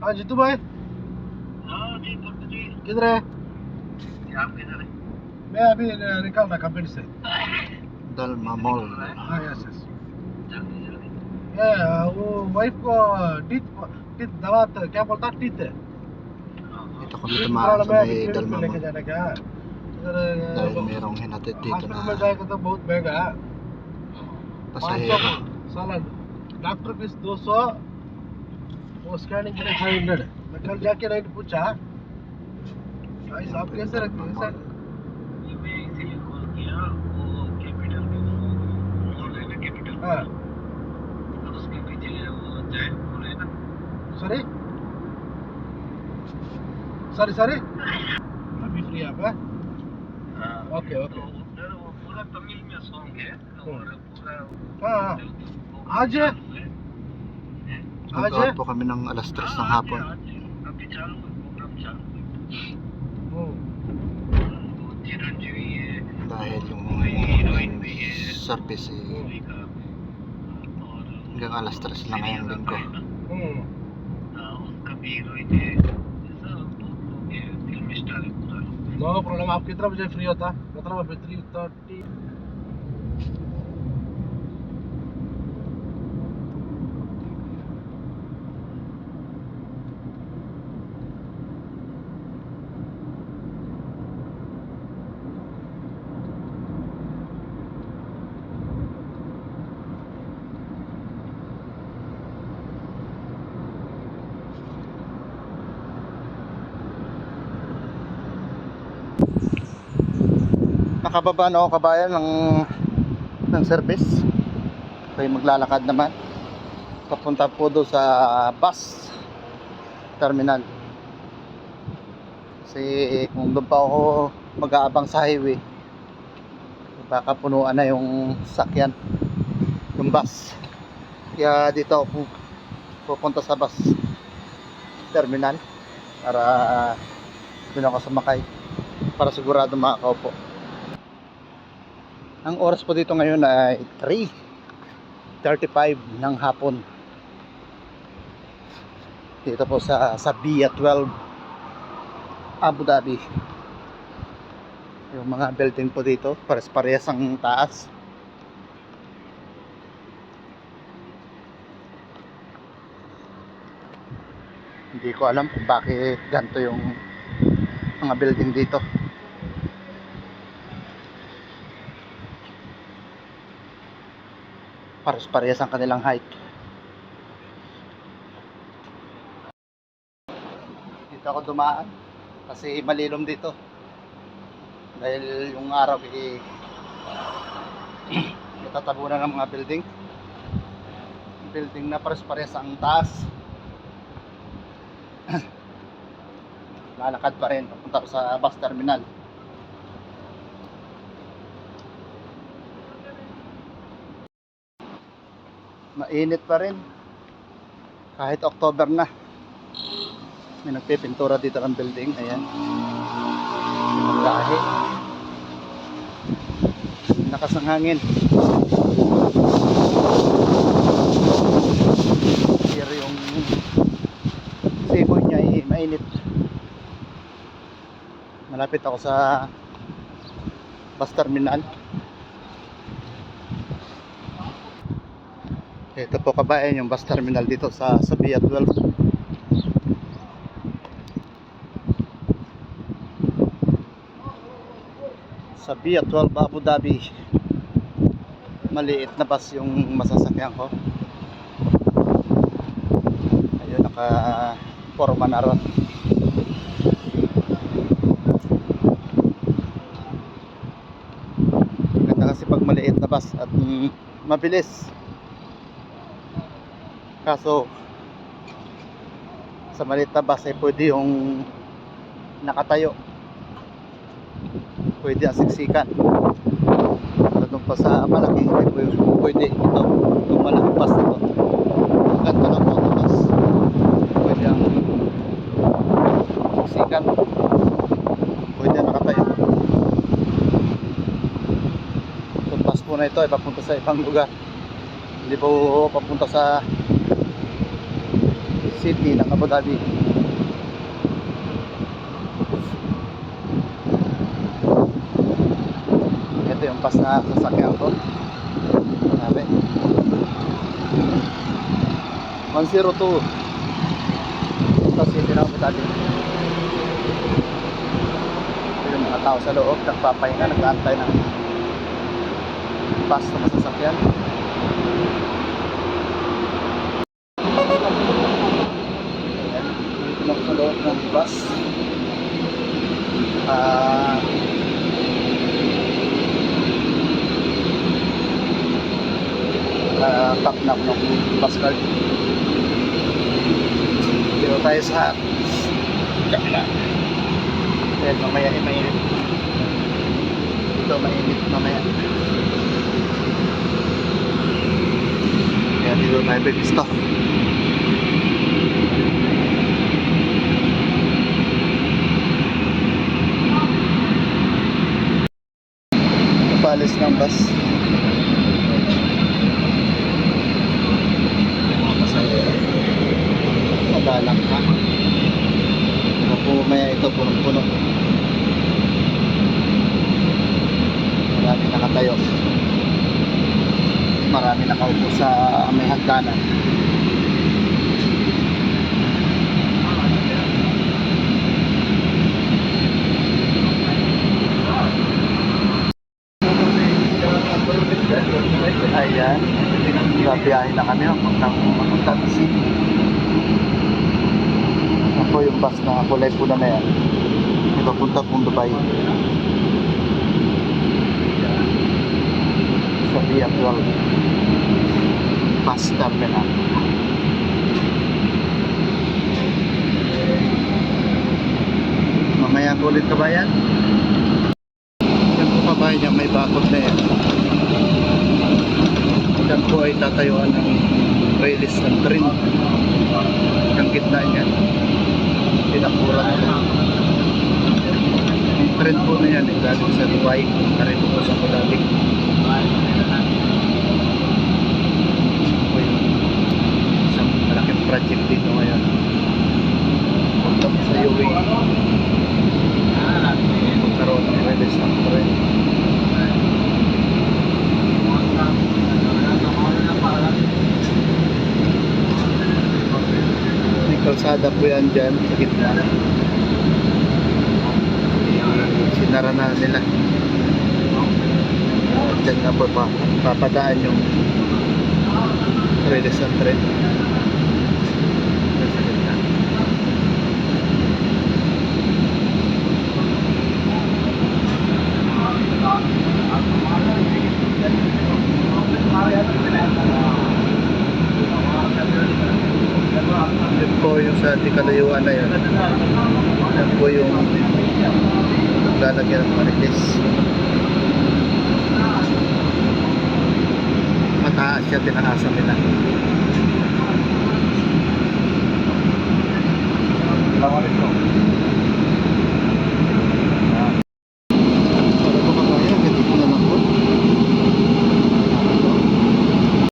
हाँ जीतू भाई, हाँ जी पुत्र जी। किधर है? आप किधर है? मैं अभी निकल रहा कंपनी से। Dalma Mall. हाँ यस यस। जल्दी जल्दी। ये वो वाइफ को टीथ टीथ दवा क्या बोलता है टीथ है। Dito kami teeth dumaan problem sa है, अभी may क्लिनिक Dalma में लेके Mall जाने का है। इधर dahil mayroong hinatid dito hospital में na जाएगा तो बहुत महंगा है। 500 pasahero. साला डॉक्टर फीस 200, वो स्कैनिंग के लिए 500। मैं कल जाके नाइट पूछा भाई साहब कैसे रखते हैं सर। ये मैं इसीलिए कॉल किया, वो कैपिटल के मॉल है ना, कैपिटल हाँ और उसके पीछे वो जायंट मॉल है ना। सॉरी सॉरी सॉरी अभी फ्री आप है। हाँ ओके तो ओके उधर वो पूरा तमिल में सॉन्ग है और पूरा हाँ हाँ आज आज Nag-out po kami ng alas 3 ng hapon. अभी चालू है, प्रोग्राम चालू है। हम्म, वो चिरंजीवी है, Dahil yung हीरोइन भी है service मूवी का, और hanggang alas 3 na ngayong linggo. उसका भी हीरोइन है। ऐसा बहुत लोग हैं, फिल्म स्टार है पूरा लोग। No problem. आप कितना बजे फ्री होता? मतलब अभी 3:30। Nakababa na ako kabayan ng service. Kaya maglalakad naman. Papunta po doon sa bus terminal. Kasi kung doon pa ako mag-aabang sa highway, baka punuan na yung sakyan, yung bus. Kaya dito ako pupunta sa bus terminal para doon ako sumakay para sigurado makakaupo. Ang oras po dito ngayon ay 3:35 ng hapon. Dito po sa Via 12 Abu Dhabi. Yung mga building po dito pares-parehas ang taas. Hindi ko alam kung bakit ganito yung mga building dito. Pares-parehas ang kanilang height. Dito ako dumaan kasi malilom dito dahil yung araw natatabunan ng mga building na pares-parehas ang taas. Lalakad pa rin papunta sa bus terminal. Mainit pa rin kahit October na. May nagpipintura dito ng building. Ayan, yung lahi, lakas ng hangin. Pero yung simoy niya ay mainit. Malapit ako sa bus terminal. Ito po kabayan yung bus terminal dito sa Via 12. Sa Via 12 Abu Dhabi. Maliit na bus yung masasakyan ko. Ayun, naka forma na ron. Ganda kasi pag maliit na bus at mabilis. Kaso sa maliit na bus ay pwede yung nakatayo, pwede ang siksikan. Pero doon pa sa malaking pwede ito, yung malaking bus na ito. Ang ganda ng bus, pwede ang siksikan, pwede ang nakatayo. Itong bus po na ito ay papunta sa ibang lugar, hindi po papunta sa City ng Abu Dhabi. Ito yung bus na sasakyan ko. Sabi 102 ito City ng Abu Dhabi. Ito yung mga tao sa loob nagpapahinga, nag-aantay ng bus na masasakyan. Dito na ako sa loob ng bus. Tap na ako ng bus card. Dito tayo sa kabila. Dahil mamaya ay mainit. Dito mainit mamaya. Kaya dito tayo pipisto. Palis ng bus. Madalang ka. Mamaya ito punong-puno. Marami nakatayo. Marami nakaupo sa may hagdanan. Ayan, nabiyahe na kami papunta ng city. Ako yung bus na kulay pula na yan. Ipapunta pong Dubai. Sa Biakwal bus terminal. Mamaya ko ulit kabayan. Yan po kabayan niya, may bakod na yan. Yan po ay tatayuan ng release ng train. Ang gitna niyan pinakuran na. Ang train po na yan galing sa Dubai karito po sa Abu Dhabi. Isang malaking project dito ngayon. Punta po sa UAE. Magkaroon ng release ng train. May kalsada po yan dyan sa gitna. Sinara na nila. Dyan nga po papadaan yung release ng train. Sa gitna. Yun po yung sa Tikalayuan na yun. Yan po yung lalagyan ng mga release. Mataas siya, tinaasa nila.